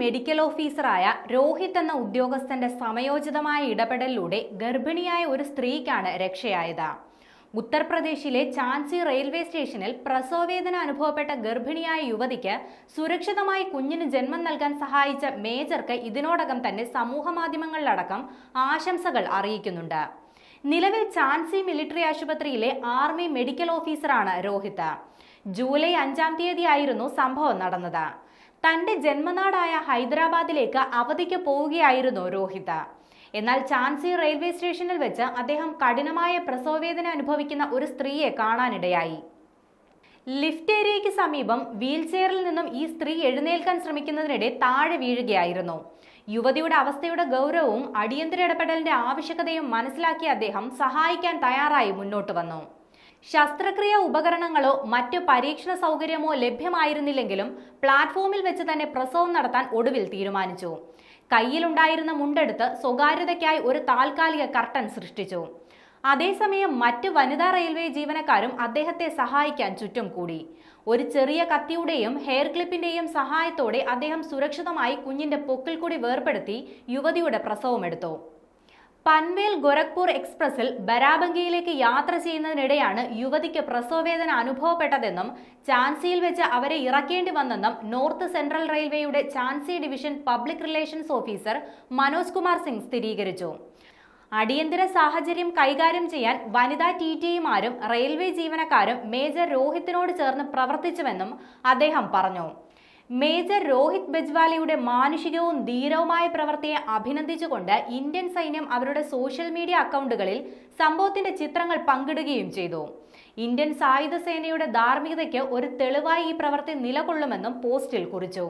Medical ഓഫീസറായ രോഹിത് എന്ന ഉദ്യോഗസ്ഥന്റെ സമയോചിതമായ ഇടപെടലിലൂടെ ഗർഭിണിയായ ഒരു സ്ത്രീക്കാണ് രക്ഷയായത്. ഉത്തർപ്രദേശിലെ ഝാൻസി റെയിൽവേ സ്റ്റേഷനിൽ പ്രസവവേദന അനുഭവപ്പെട്ട ഗർഭിണിയായ യുവതിക്ക് സുരക്ഷിതമായി കുഞ്ഞിന് ജന്മം നൽകാൻ സഹായിച്ച മേജർക്ക് ഇതിനോടകം തന്നെ സമൂഹമാധ്യമങ്ങളിലടക്കം ആശംസകൾ അറിയിക്കുന്നുണ്ട്. നിലവിൽ ഝാൻസി മിലിറ്ററി ആശുപത്രിയിലെ ആർമി മെഡിക്കൽ ഓഫീസറാണ് രോഹിത്. ജൂലൈ 5-ാം തീയതിയായിരുന്നു സംഭവം നടന്നത്. തന്റെ ജന്മനാടായ ഹൈദരാബാദിലേക്ക് അവധിക്ക് പോവുകയായിരുന്നു രോഹിത്. എന്നാൽ ഝാൻസി റെയിൽവേ സ്റ്റേഷനിൽ വെച്ച് അദ്ദേഹം കഠിനമായ പ്രസവവേദന അനുഭവിക്കുന്ന ഒരു സ്ത്രീയെ കാണാനിടയായി. ലിഫ്റ്റ് ഏരിയയ്ക്ക് സമീപം വീൽചെയറിൽ നിന്നും ഈ സ്ത്രീ എഴുന്നേൽക്കാൻ ശ്രമിക്കുന്നതിനിടെ താഴെ വീഴുകയായിരുന്നു. യുവതിയുടെ അവസ്ഥയുടെ ഗൗരവവും അടിയന്തര ഇടപെടലിന്റെ ആവശ്യകതയും മനസ്സിലാക്കിയ അദ്ദേഹം സഹായിക്കാൻ തയ്യാറായി മുന്നോട്ട് വന്നു. ശസ്ത്രക്രിയ ഉപകരണങ്ങളോ മറ്റു പരീക്ഷണ സൗകര്യമോ ലഭ്യമായിരുന്നില്ലെങ്കിലും പ്ലാറ്റ്ഫോമിൽ വെച്ച് തന്നെ പ്രസവം നടത്താൻ ഒടുവിൽ തീരുമാനിച്ചു. കയ്യിലുണ്ടായിരുന്ന മുണ്ടെടുത്ത് സ്വകാര്യതയ്ക്കായി ഒരു താൽക്കാലിക കർട്ടൻ സൃഷ്ടിച്ചു. അതേസമയം മറ്റ് വനിതാ റെയിൽവേ ജീവനക്കാരും അദ്ദേഹത്തെ സഹായിക്കാൻ ചുറ്റും കൂടി. ഒരു ചെറിയ കത്തിയുടെയും ഹെയർ ക്ലിപ്പിന്റെയും സഹായത്തോടെ അദ്ദേഹം സുരക്ഷിതമായി കുഞ്ഞിന്റെ പൊക്കിൾ കൂടി വേർപെടുത്തി യുവതിയുടെ പ്രസവമെടുത്തു. പൻവേൽ ഗോരഖ്പൂർ എക്സ്പ്രസിൽ ബരാബങ്കിയിലേക്ക് യാത്ര ചെയ്യുന്നതിനിടെയാണ് യുവതിക്ക് പ്രസവവേദന അനുഭവപ്പെട്ടതെന്നും ഝാൻസിയിൽ വെച്ച് അവരെ ഇറക്കേണ്ടി വന്നെന്നും നോർത്ത് സെൻട്രൽ റെയിൽവേയുടെ Jhansi division public relations officer Manoj Kumar Singh സ്ഥിരീകരിച്ചു. അടിയന്തര സാഹചര്യം കൈകാര്യം ചെയ്യാൻ വനിതാ ടിടിമാരും റെയിൽവേ ജീവനക്കാരും മേജർ രോഹിത്തിനോട് ചേർന്ന് പ്രവർത്തിച്ചുവെന്നും അദ്ദേഹം പറഞ്ഞു. മേജർ രോഹിത് ബജ്വാലയുടെ മാനുഷികവും ധീരവുമായ പ്രവൃത്തിയെ അഭിനന്ദിച്ചുകൊണ്ട് ഇന്ത്യൻ സൈന്യം അവരുടെ സോഷ്യൽ മീഡിയ അക്കൗണ്ടുകളിൽ സംഭവത്തിന്റെ ചിത്രങ്ങൾ പങ്കിടുകയും ചെയ്തു. ഇന്ത്യൻ സായുധ സേനയുടെ ധാർമ്മികതയ്ക്ക് ഒരു തെളിവായി ഈ പ്രവൃത്തി നിലകൊള്ളുമെന്നും പോസ്റ്റിൽ കുറിച്ചു.